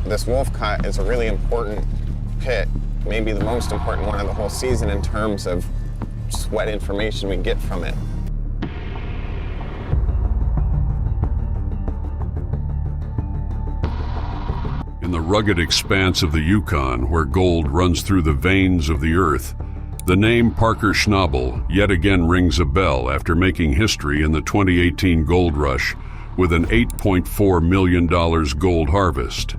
this wolf cut is a really important pit, maybe the most important one of the whole season in terms of just what information we get from it. In the rugged expanse of the Yukon, where gold runs through the veins of the earth, the name Parker Schnabel yet again rings a bell after making history in the 2018 gold rush with an $8.4 million gold harvest.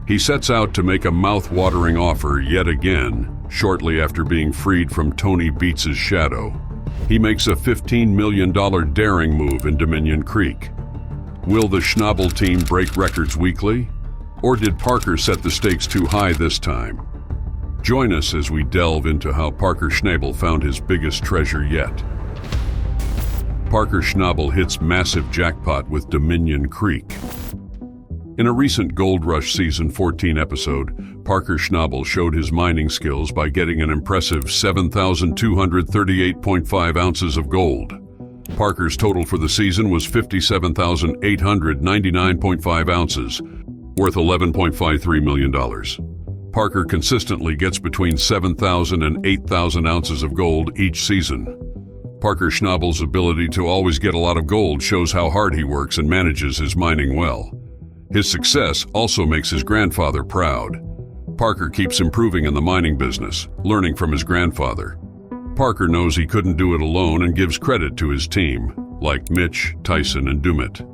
He sets out to make a mouth-watering offer yet again, shortly after being freed from Tony Beets' shadow. He makes a $15 million daring move in Dominion Creek. Will the Schnabel team break records weekly? Or did Parker set the stakes too high this time? Join us as we delve into how Parker Schnabel found his biggest treasure yet. Parker Schnabel hits massive jackpot with Dominion Creek. In a recent Gold Rush Season 14 episode, Parker Schnabel showed his mining skills by getting an impressive 7,238.5 ounces of gold. Parker's total for the season was 57,899.5 ounces, worth $11.53 million. Parker consistently gets between 7,000 and 8,000 ounces of gold each season. Parker Schnabel's ability to always get a lot of gold shows how hard he works and manages his mining well. His success also makes his grandfather proud. Parker keeps improving in the mining business, learning from his grandfather. Parker knows he couldn't do it alone and gives credit to his team, like Mitch, Tyson, and Dumit.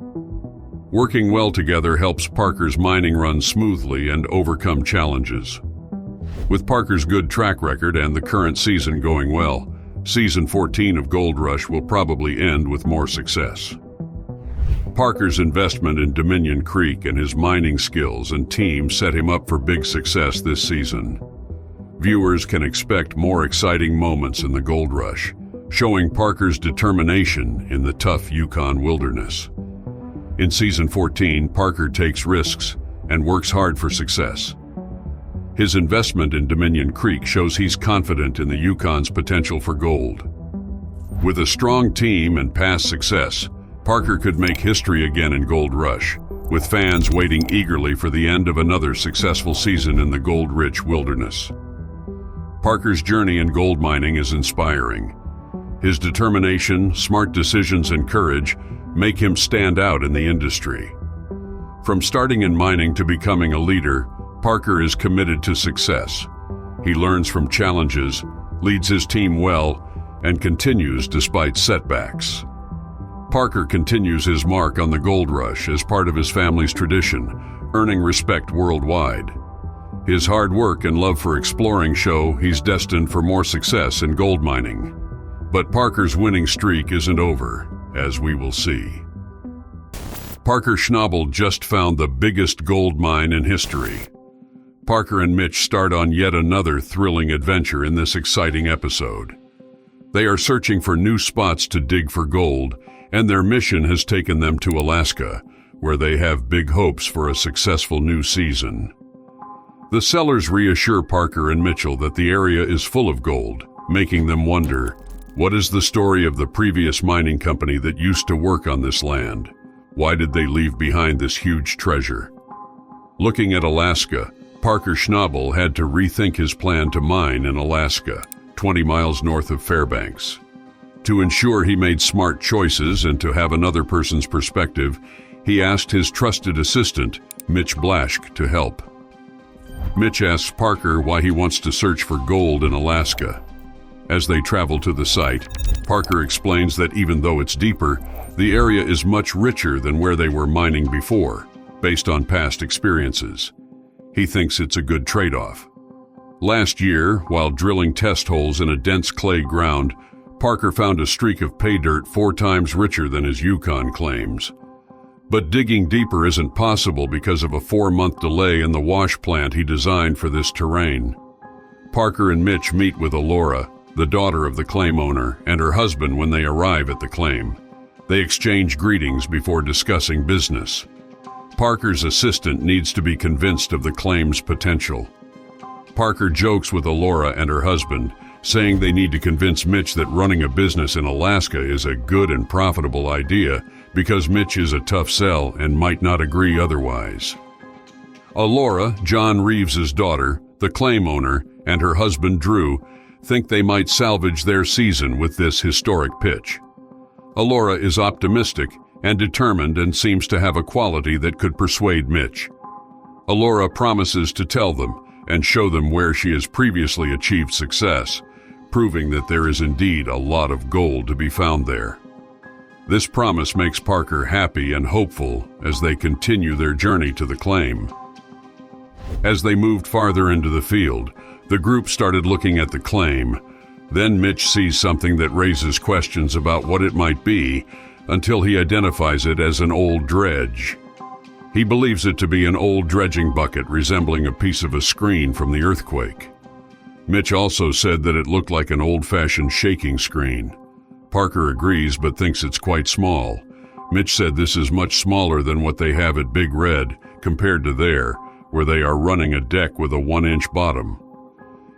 Working well together helps Parker's mining run smoothly and overcome challenges. With Parker's good track record and the current season going well, Season 14 of Gold Rush will probably end with more success. Parker's investment in Dominion Creek and his mining skills and team set him up for big success this season. Viewers can expect more exciting moments in the Gold Rush, showing Parker's determination in the tough Yukon wilderness. In Season 14, Parker takes risks and works hard for success. His investment in Dominion Creek shows he's confident in the Yukon's potential for gold. With a strong team and past success, Parker could make history again in Gold Rush, with fans waiting eagerly for the end of another successful season in the gold-rich wilderness. Parker's journey in gold mining is inspiring. His determination, smart decisions, and courage make him stand out in the industry. From starting in mining to becoming a leader, Parker is committed to success. He learns from challenges, leads his team well, and continues despite setbacks. Parker continues his mark on the Gold Rush as part of his family's tradition, earning respect worldwide. His hard work and love for exploring show he's destined for more success in gold mining. But Parker's winning streak isn't over, as we will see. Parker Schnabel just found the biggest gold mine in history. Parker and Mitch start on yet another thrilling adventure in this exciting episode. They are searching for new spots to dig for gold, and their mission has taken them to Alaska, where they have big hopes for a successful new season. The sellers reassure Parker and Mitchell that the area is full of gold, making them wonder, what is the story of the previous mining company that used to work on this land? Why did they leave behind this huge treasure? Looking at Alaska, Parker Schnabel had to rethink his plan to mine in Alaska, 20 miles north of Fairbanks. To ensure he made smart choices and to have another person's perspective, he asked his trusted assistant, Mitch Blaschk, to help. Mitch asks Parker why he wants to search for gold in Alaska. As they travel to the site, Parker explains that even though it's deeper, the area is much richer than where they were mining before, based on past experiences. He thinks it's a good trade-off. Last year, while drilling test holes in a dense clay ground, Parker found a streak of pay dirt 4 times richer than his Yukon claims. But digging deeper isn't possible because of a 4-month delay in the wash plant he designed for this terrain. Parker and Mitch meet with Alora, the daughter of the claim owner, and her husband when they arrive at the claim. They exchange greetings before discussing business. Parker's assistant needs to be convinced of the claim's potential. Parker jokes with Alora and her husband, saying they need to convince Mitch that running a business in Alaska is a good and profitable idea because Mitch is a tough sell and might not agree otherwise. Alora, John Reeves's daughter, the claim owner, and her husband Drew think they might salvage their season with this historic pitch. Alora is optimistic and determined and seems to have a quality that could persuade Mitch. Alora promises to tell them and show them where she has previously achieved success, proving that there is indeed a lot of gold to be found there. This promise makes Parker happy and hopeful as they continue their journey to the claim. As they moved farther into the field, the group started looking at the claim. Then Mitch sees something that raises questions about what it might be until he identifies it as an old dredge. He believes it to be an old dredging bucket resembling a piece of a screen from the earthquake. Mitch also said that it looked like an old-fashioned shaking screen. Parker agrees but thinks it's quite small. Mitch said this is much smaller than what they have at Big Red compared to there, where they are running a deck with a 1-inch bottom.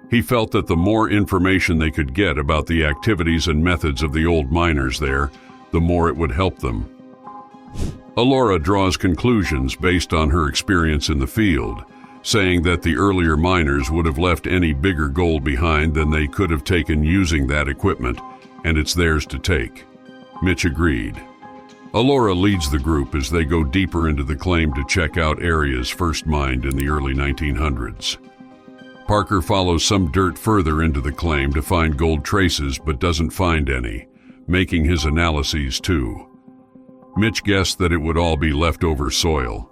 He felt that the more information they could get about the activities and methods of the old miners there, the more it would help them. Alora draws conclusions based on her experience in the field, saying that the earlier miners would have left any bigger gold behind than they could have taken using that equipment, and it's theirs to take. Mitch agreed. Alora leads the group as they go deeper into the claim to check out areas first mined in the early 1900s. Parker follows some dirt further into the claim to find gold traces but doesn't find any, making his analyses too. Mitch guessed that it would all be leftover soil.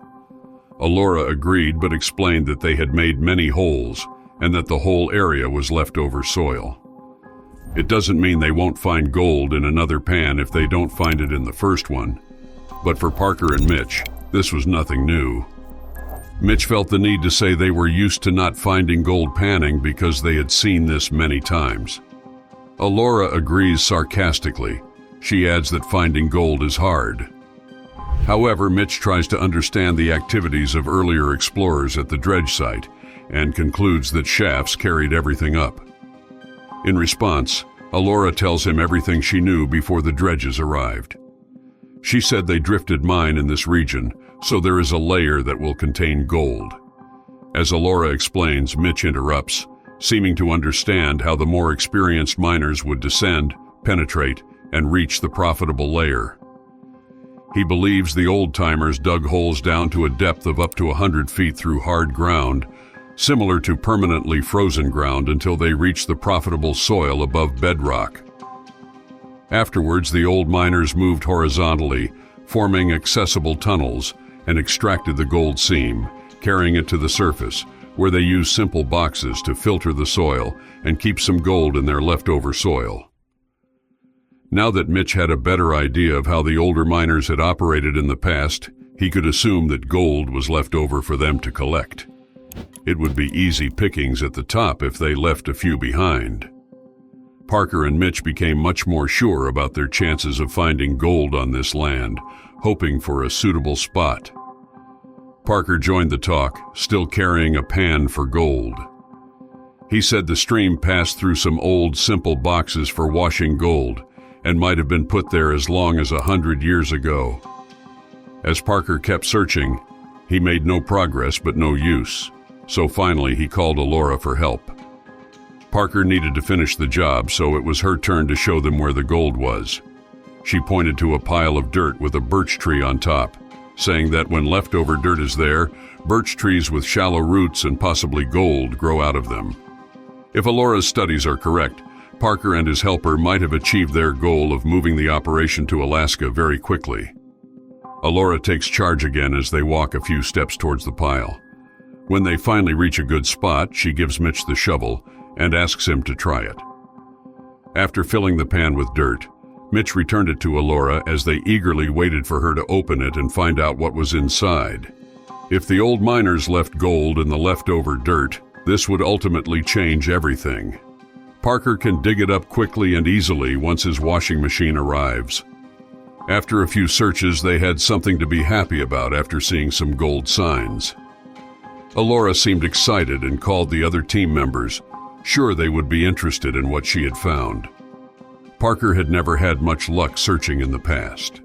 Alora agreed but explained that they had made many holes and that the whole area was leftover soil. It doesn't mean they won't find gold in another pan if they don't find it in the first one, but for Parker and Mitch, this was nothing new. Mitch felt the need to say they were used to not finding gold panning because they had seen this many times. Alora agrees sarcastically. She adds that finding gold is hard. However, Mitch tries to understand the activities of earlier explorers at the dredge site and concludes that shafts carried everything up. In response, Alora tells him everything she knew before the dredges arrived. She said they drifted mine in this region, so there is a layer that will contain gold. As Alora explains, Mitch interrupts, seeming to understand how the more experienced miners would descend, penetrate, and reach the profitable layer. He believes the old-timers dug holes down to a depth of up to 100 feet through hard ground, similar to permanently frozen ground until they reached the profitable soil above bedrock. Afterwards, the old miners moved horizontally, forming accessible tunnels, and extracted the gold seam, carrying it to the surface, where they used simple boxes to filter the soil and keep some gold in their leftover soil. Now that Mitch had a better idea of how the older miners had operated in the past, he could assume that gold was left over for them to collect. It would be easy pickings at the top if they left a few behind. Parker and Mitch became much more sure about their chances of finding gold on this land, hoping for a suitable spot. Parker joined the talk, still carrying a pan for gold. He said the stream passed through some old, simple boxes for washing gold, and might have been put there as long as 100 years ago. As Parker kept searching, he made no progress but no use, so finally he called Alora for help. Parker needed to finish the job, so it was her turn to show them where the gold was. She pointed to a pile of dirt with a birch tree on top, saying that when leftover dirt is there, birch trees with shallow roots and possibly gold grow out of them. If Alora's studies are correct, Parker and his helper might have achieved their goal of moving the operation to Alaska very quickly. Alora takes charge again as they walk a few steps towards the pile. When they finally reach a good spot, she gives Mitch the shovel and asks him to try it. After filling the pan with dirt, Mitch returned it to Alora as they eagerly waited for her to open it and find out what was inside. If the old miners left gold in the leftover dirt, this would ultimately change everything. Parker can dig it up quickly and easily once his washing machine arrives. After a few searches, they had something to be happy about after seeing some gold signs. Alora seemed excited and called the other team members, sure they would be interested in what she had found. Parker had never had much luck searching in the past.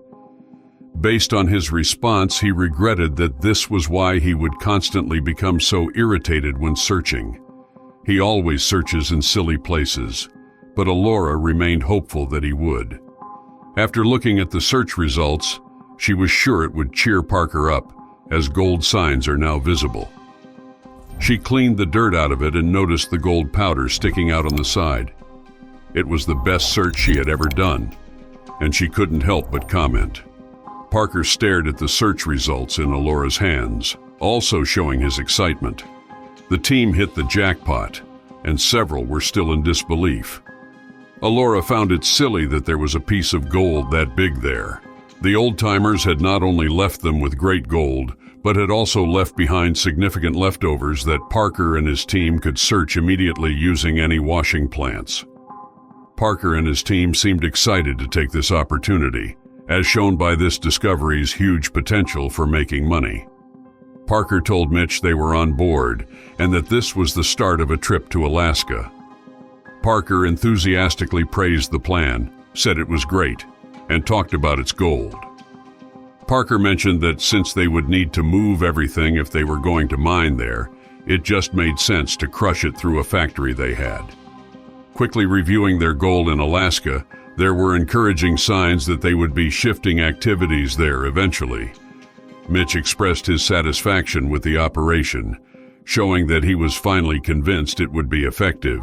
Based on his response, he regretted that this was why he would constantly become so irritated when searching. He always searches in silly places, but Alora remained hopeful that he would. After looking at the search results, she was sure it would cheer Parker up, as gold signs are now visible. She cleaned the dirt out of it and noticed the gold powder sticking out on the side. It was the best search she had ever done, and she couldn't help but comment. Parker stared at the search results in Alora's hands, also showing his excitement. The team hit the jackpot, and several were still in disbelief. Alora found it silly that there was a piece of gold that big there. The old-timers had not only left them with great gold, but had also left behind significant leftovers that Parker and his team could search immediately using any washing plants. Parker and his team seemed excited to take this opportunity, as shown by this discovery's huge potential for making money. Parker told Mitch they were on board and that this was the start of a trip to Alaska. Parker enthusiastically praised the plan, said it was great, and talked about its gold. Parker mentioned that since they would need to move everything if they were going to mine there, it just made sense to crush it through a factory they had. Quickly reviewing their goal in Alaska, there were encouraging signs that they would be shifting activities there eventually. Mitch expressed his satisfaction with the operation, showing that he was finally convinced it would be effective.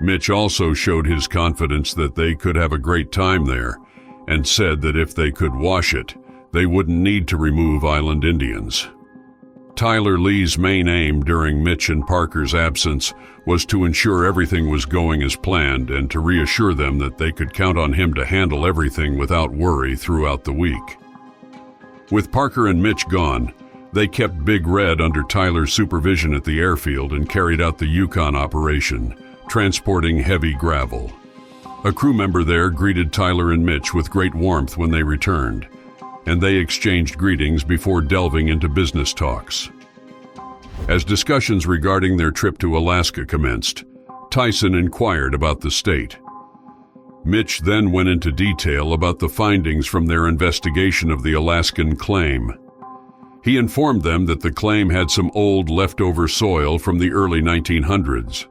Mitch also showed his confidence that they could have a great time there, and said that if they could wash it, they wouldn't need to remove island Indians. Tyler Lee's main aim during Mitch and Parker's absence was to ensure everything was going as planned and to reassure them that they could count on him to handle everything without worry throughout the week. With Parker and Mitch gone, they kept Big Red under Tyler's supervision at the airfield and carried out the Yukon operation, transporting heavy gravel. A crew member there greeted Tyler and Mitch with great warmth when they returned, and they exchanged greetings before delving into business talks. As discussions regarding their trip to Alaska commenced, Tyson inquired about the state. Mitch then went into detail about the findings from their investigation of the Alaskan claim. He informed them that the claim had some old leftover soil from the early 1900s.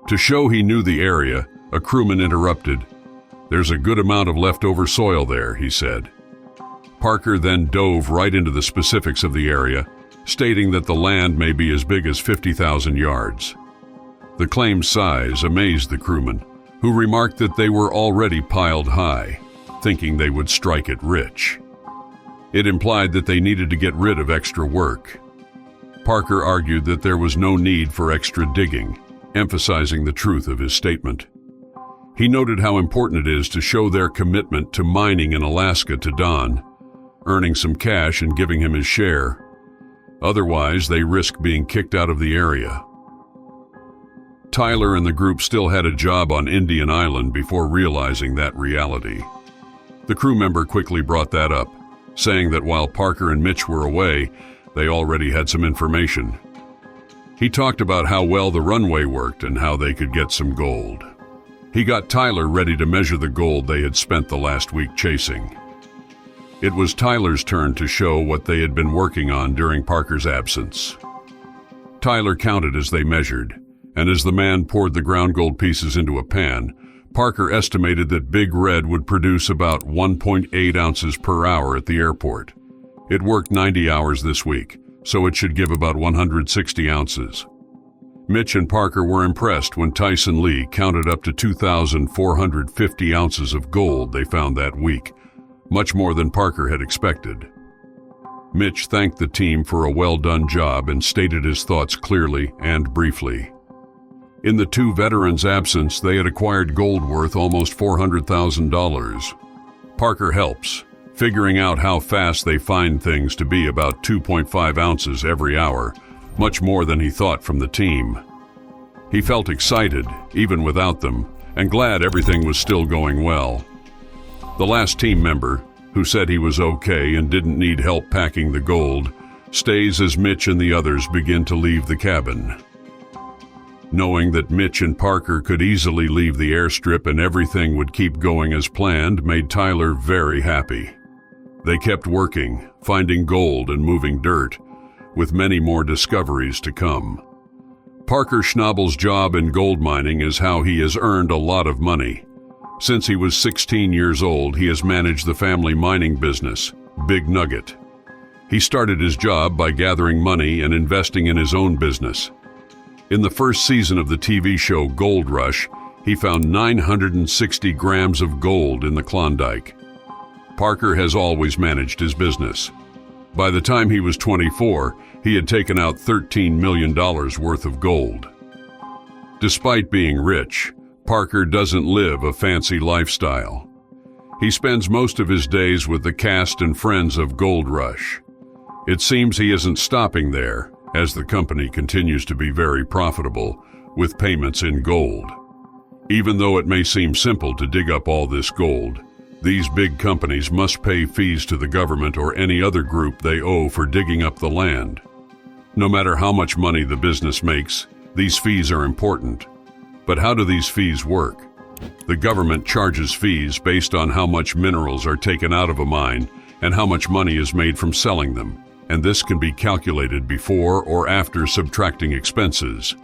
To show he knew the area, a crewman interrupted. "There's a good amount of leftover soil there," he said. Parker then dove right into the specifics of the area, stating that the land may be as big as 50,000 yards. The claim's size amazed the crewman, who remarked that they were already piled high, thinking they would strike it rich. It implied that they needed to get rid of extra work. Parker argued that there was no need for extra digging, emphasizing the truth of his statement. He noted how important it is to show their commitment to mining in Alaska to Don, earning some cash and giving him his share. Otherwise, they risk being kicked out of the area. Tyler and the group still had a job on Indian Island before realizing that reality. The crew member quickly brought that up, saying that while Parker and Mitch were away, they already had some information. He talked about how well the runway worked and how they could get some gold. He got Tyler ready to measure the gold they had spent the last week chasing. It was Tyler's turn to show what they had been working on during Parker's absence. Tyler counted as they measured, and as the man poured the ground gold pieces into a pan, Parker estimated that Big Red would produce about 1.8 ounces per hour at the airport. It worked 90 hours this week, so it should give about 160 ounces. Mitch and Parker were impressed when Tyson Lee counted up to 2,450 ounces of gold they found that week, much more than Parker had expected. Mitch thanked the team for a well-done job and stated his thoughts clearly and briefly. In the two veterans' absence, they had acquired gold worth almost $400,000. Parker helps, figuring out how fast they find things to be about 2.5 ounces every hour, much more than he thought from the team. He felt excited, even without them, and glad everything was still going well. The last team member, who said he was okay and didn't need help packing the gold, stays as Mitch and the others begin to leave the cabin. Knowing that Mitch and Parker could easily leave the airstrip and everything would keep going as planned made Tyler very happy. They kept working, finding gold and moving dirt, with many more discoveries to come. Parker Schnabel's job in gold mining is how he has earned a lot of money. Since he was 16 years old, he has managed the family mining business, Big Nugget. He started his job by gathering money and investing in his own business. In the first season of the TV show Gold Rush, he found 960 grams of gold in the Klondike. Parker has always managed his business. By the time he was 24, he had taken out $13 million worth of gold. Despite being rich, Parker doesn't live a fancy lifestyle. He spends most of his days with the cast and friends of Gold Rush. It seems he isn't stopping there, as the company continues to be very profitable, with payments in gold. Even though it may seem simple to dig up all this gold, these big companies must pay fees to the government or any other group they owe for digging up the land. No matter how much money the business makes, these fees are important. But how do these fees work? The government charges fees based on how much minerals are taken out of a mine and how much money is made from selling them, and this can be calculated before or after subtracting expenses.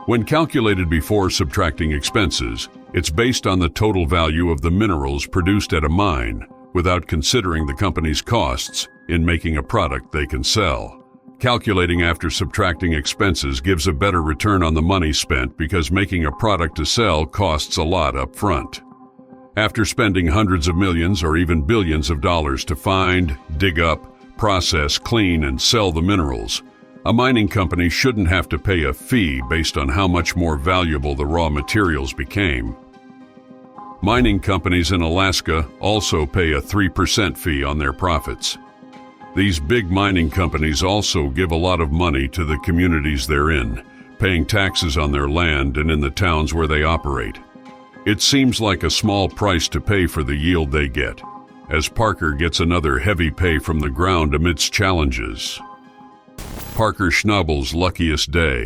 When calculated before subtracting expenses, it's based on the total value of the minerals produced at a mine without considering the company's costs in making a product they can sell. Calculating after subtracting expenses gives a better return on the money spent because making a product to sell costs a lot up front. After spending hundreds of millions or even billions of dollars to find, dig up, process, clean, and sell the minerals, a mining company shouldn't have to pay a fee based on how much more valuable the raw materials became. Mining companies in Alaska also pay a 3% fee on their profits. These big mining companies also give a lot of money to the communities they're in, paying taxes on their land and in the towns where they operate. It seems like a small price to pay for the yield they get, as Parker gets another heavy pay from the ground amidst challenges. Parker Schnabel's luckiest day.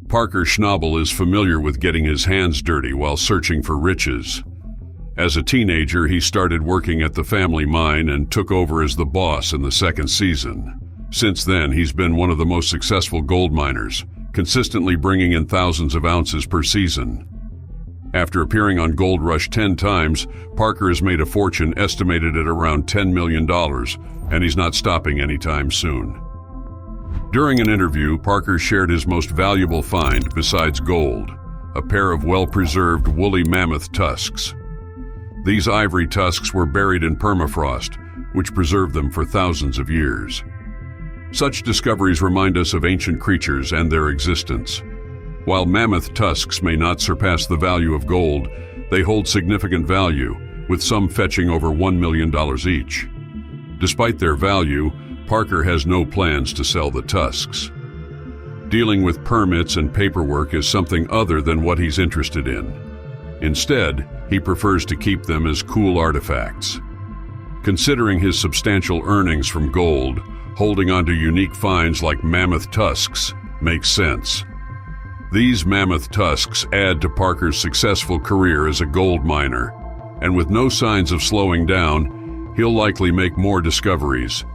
Parker Schnabel is familiar with getting his hands dirty while searching for riches. As a teenager, he started working at the family mine and took over as the boss in the second season. Since then, he's been one of the most successful gold miners, consistently bringing in thousands of ounces per season. After appearing on Gold Rush 10 times, Parker has made a fortune estimated at around $10 million, and he's not stopping anytime soon. During an interview, Parker shared his most valuable find besides gold, a pair of well-preserved woolly mammoth tusks. These ivory tusks were buried in permafrost, which preserved them for thousands of years. Such discoveries remind us of ancient creatures and their existence. While mammoth tusks may not surpass the value of gold, they hold significant value, with some fetching over $1 million each. Despite their value, Parker has no plans to sell the tusks. Dealing with permits and paperwork is something other than what he's interested in. Instead, he prefers to keep them as cool artifacts. Considering his substantial earnings from gold, holding onto unique finds like mammoth tusks makes sense. These mammoth tusks add to Parker's successful career as a gold miner, and with no signs of slowing down, he'll likely make more discoveries.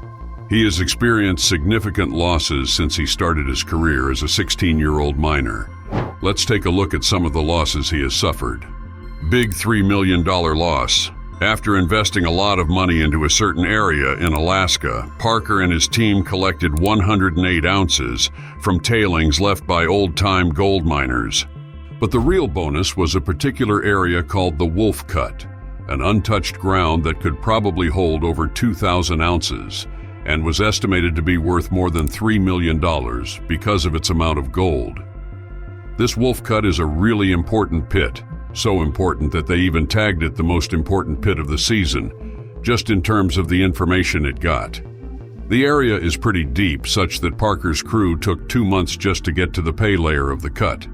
He has experienced significant losses since he started his career as a 16-year-old miner. Let's take a look at some of the losses he has suffered. Big $3 million loss. After investing a lot of money into a certain area in Alaska, Parker and his team collected 108 ounces from tailings left by old-time gold miners. But the real bonus was a particular area called the Wolf Cut, an untouched ground that could probably hold over 2,000 ounces and was estimated to be worth more than $3 million because of its amount of gold. This Wolf Cut is a really important pit, so important that they even tagged it the most important pit of the season, just in terms of the information it got. The area is pretty deep, such that Parker's crew took 2 months just to get to the pay layer of the cut.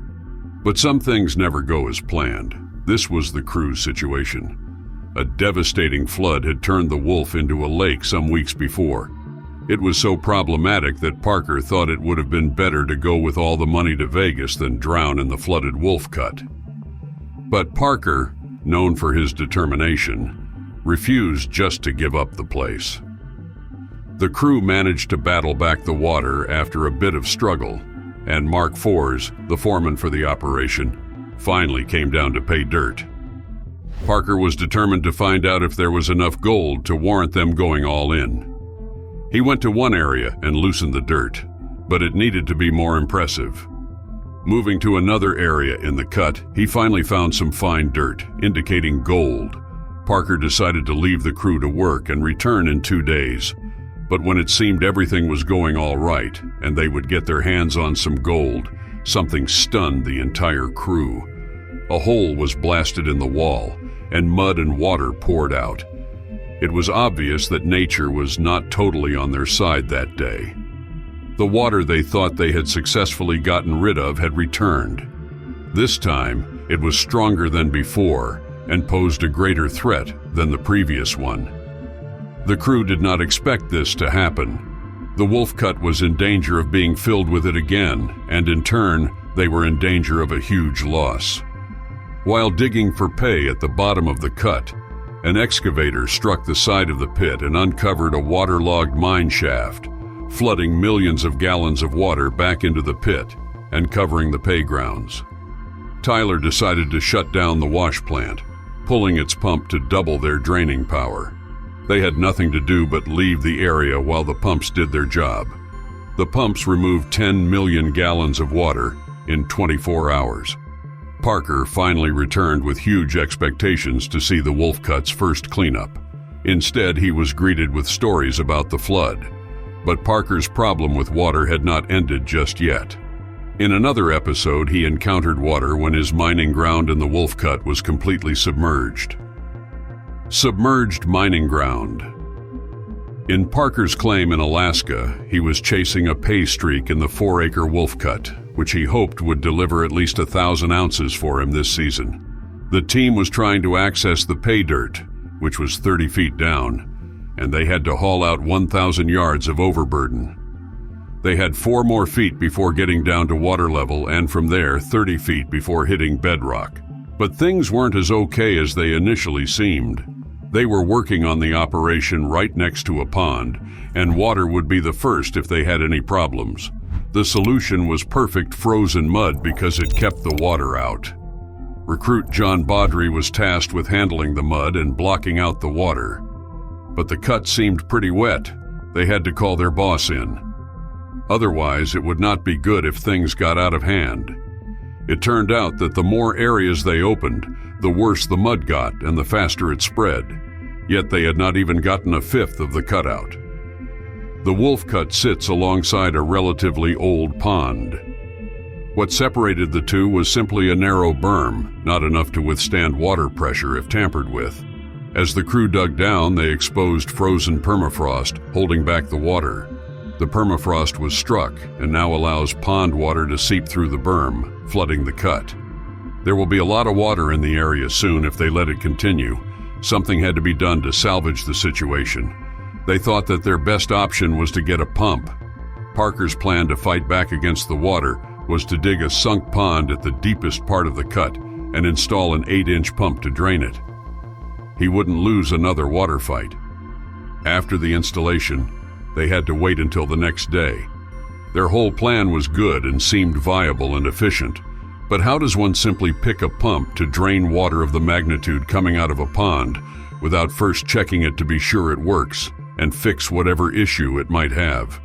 But some things never go as planned. This was the crew's situation. A devastating flood had turned the Wolf into a lake some weeks before. It was so problematic that Parker thought it would have been better to go with all the money to Vegas than drown in the flooded Wolf Cut. But Parker, known for his determination, refused just to give up the place. The crew managed to battle back the water after a bit of struggle, and Mark Fors, the foreman for the operation, finally came down to pay dirt. Parker was determined to find out if there was enough gold to warrant them going all in. He went to one area and loosened the dirt, but it needed to be more impressive. Moving to another area in the cut, he finally found some fine dirt, indicating gold. Parker decided to leave the crew to work and return in 2 days. But when it seemed everything was going all right and they would get their hands on some gold, something stunned the entire crew. A hole was blasted in the wall, and mud and water poured out. It was obvious that nature was not totally on their side that day. The water they thought they had successfully gotten rid of had returned. This time, it was stronger than before and posed a greater threat than the previous one. The crew did not expect this to happen. The wolf cut was in danger of being filled with it again, and in turn, they were in danger of a huge loss. While digging for pay at the bottom of the cut, an excavator struck the side of the pit and uncovered a waterlogged mine shaft, flooding millions of gallons of water back into the pit and covering the pay grounds. Tyler decided to shut down the wash plant, pulling its pump to double their draining power. They had nothing to do but leave the area while the pumps did their job. The pumps removed 10 million gallons of water in 24 hours. Parker finally returned with huge expectations to see the wolf cut's first cleanup. Instead, he was greeted with stories about the flood. But Parker's problem with water had not ended just yet. In another episode, he encountered water when his mining ground in the wolf cut was completely submerged. Submerged mining ground. In Parker's claim in Alaska, he was chasing a pay streak in the 4-acre wolf cut, which he hoped would deliver at least 1,000 ounces for him this season. The team was trying to access the pay dirt, which was 30 feet down, and they had to haul out 1,000 yards of overburden. They had 4 more feet before getting down to water level, and from there 30 feet before hitting bedrock. But things weren't as okay as they initially seemed. They were working on the operation right next to a pond, and water would be the first if they had any problems. The solution was perfect frozen mud because it kept the water out. Recruit John Baudry was tasked with handling the mud and blocking out the water. But the cut seemed pretty wet. They had to call their boss in. Otherwise, it would not be good if things got out of hand. It turned out that the more areas they opened, the worse the mud got and the faster it spread. Yet they had not even gotten a fifth of the cutout. The wolf cut sits alongside a relatively old pond. What separated the two was simply a narrow berm, not enough to withstand water pressure if tampered with. As the crew dug down, they exposed frozen permafrost, holding back the water. The permafrost was struck and now allows pond water to seep through the berm, flooding the cut. There will be a lot of water in the area soon if they let it continue. Something had to be done to salvage the situation. They thought that their best option was to get a pump. Parker's plan to fight back against the water was to dig a sunk pond at the deepest part of the cut and install an 8-inch pump to drain it. He wouldn't lose another water fight. After the installation, they had to wait until the next day. Their whole plan was good and seemed viable and efficient. But how does one simply pick a pump to drain water of the magnitude coming out of a pond without first checking it to be sure it works and fix whatever issue it might have?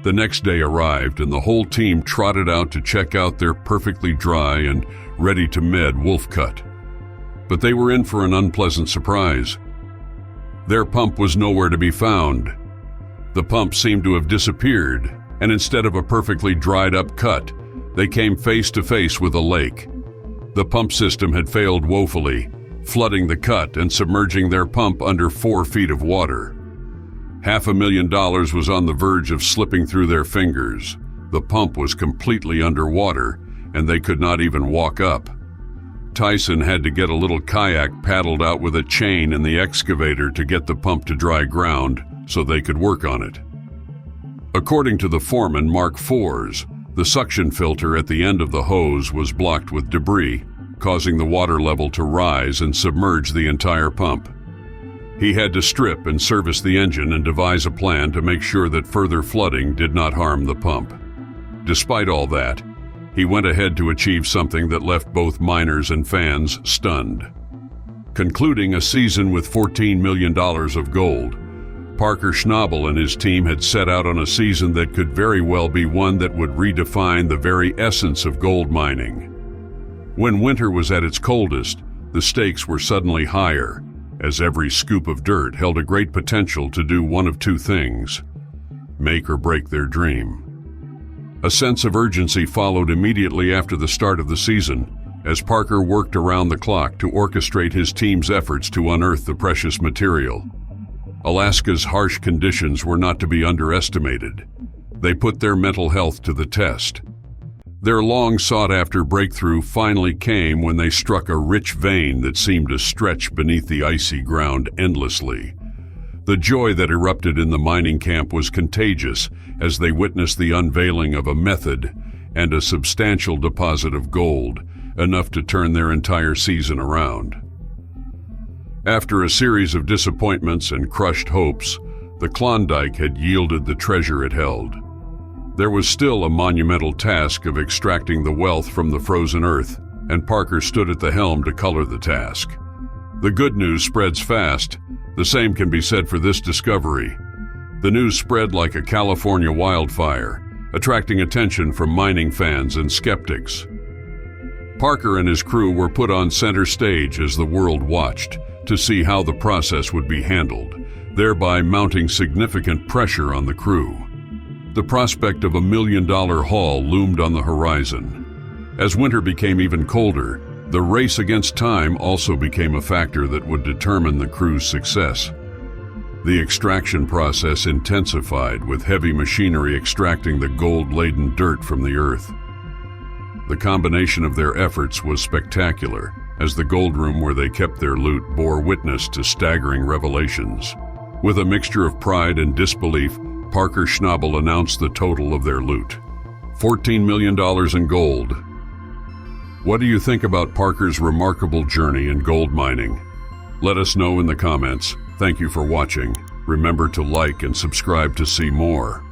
The next day arrived and the whole team trotted out to check out their perfectly dry and ready to med wolf cut. But they were in for an unpleasant surprise. Their pump was nowhere to be found. The pump seemed to have disappeared, and instead of a perfectly dried up cut, they came face to face with a lake. The pump system had failed woefully, flooding the cut and submerging their pump under 4 feet of water. $500,000 was on the verge of slipping through their fingers. The pump was completely underwater, and they could not even walk up. Tyson had to get a little kayak paddled out with a chain in the excavator to get the pump to dry ground so they could work on it. According to the foreman, Mark Fors, the suction filter at the end of the hose was blocked with debris, causing the water level to rise and submerge the entire pump. He had to strip and service the engine and devise a plan to make sure that further flooding did not harm the pump. Despite all that, he went ahead to achieve something that left both miners and fans stunned. Concluding a season with $14 million of gold, Parker Schnabel and his team had set out on a season that could very well be one that would redefine the very essence of gold mining. When winter was at its coldest, the stakes were suddenly higher, as every scoop of dirt held a great potential to do one of two things: make or break their dream. A sense of urgency followed immediately after the start of the season, as Parker worked around the clock to orchestrate his team's efforts to unearth the precious material. Alaska's harsh conditions were not to be underestimated. They put their mental health to the test. Their long-sought-after breakthrough finally came when they struck a rich vein that seemed to stretch beneath the icy ground endlessly. The joy that erupted in the mining camp was contagious as they witnessed the unveiling of a method and a substantial deposit of gold, enough to turn their entire season around. After a series of disappointments and crushed hopes, the Klondike had yielded the treasure it held. There was still a monumental task of extracting the wealth from the frozen earth, and Parker stood at the helm to color the task. The good news spreads fast. The same can be said for this discovery. The news spread like a California wildfire, attracting attention from mining fans and skeptics. Parker and his crew were put on center stage as the world watched to see how the process would be handled, thereby mounting significant pressure on the crew. The prospect of $1 million haul loomed on the horizon. As winter became even colder, the race against time also became a factor that would determine the crew's success. The extraction process intensified, with heavy machinery extracting the gold-laden dirt from the earth. The combination of their efforts was spectacular, as the gold room where they kept their loot bore witness to staggering revelations. With a mixture of pride and disbelief, Parker Schnabel announced the total of their loot: $14 million in gold. What do you think about Parker's remarkable journey in gold mining? Let us know in the comments. Thank you for watching. Remember to like and subscribe to see more.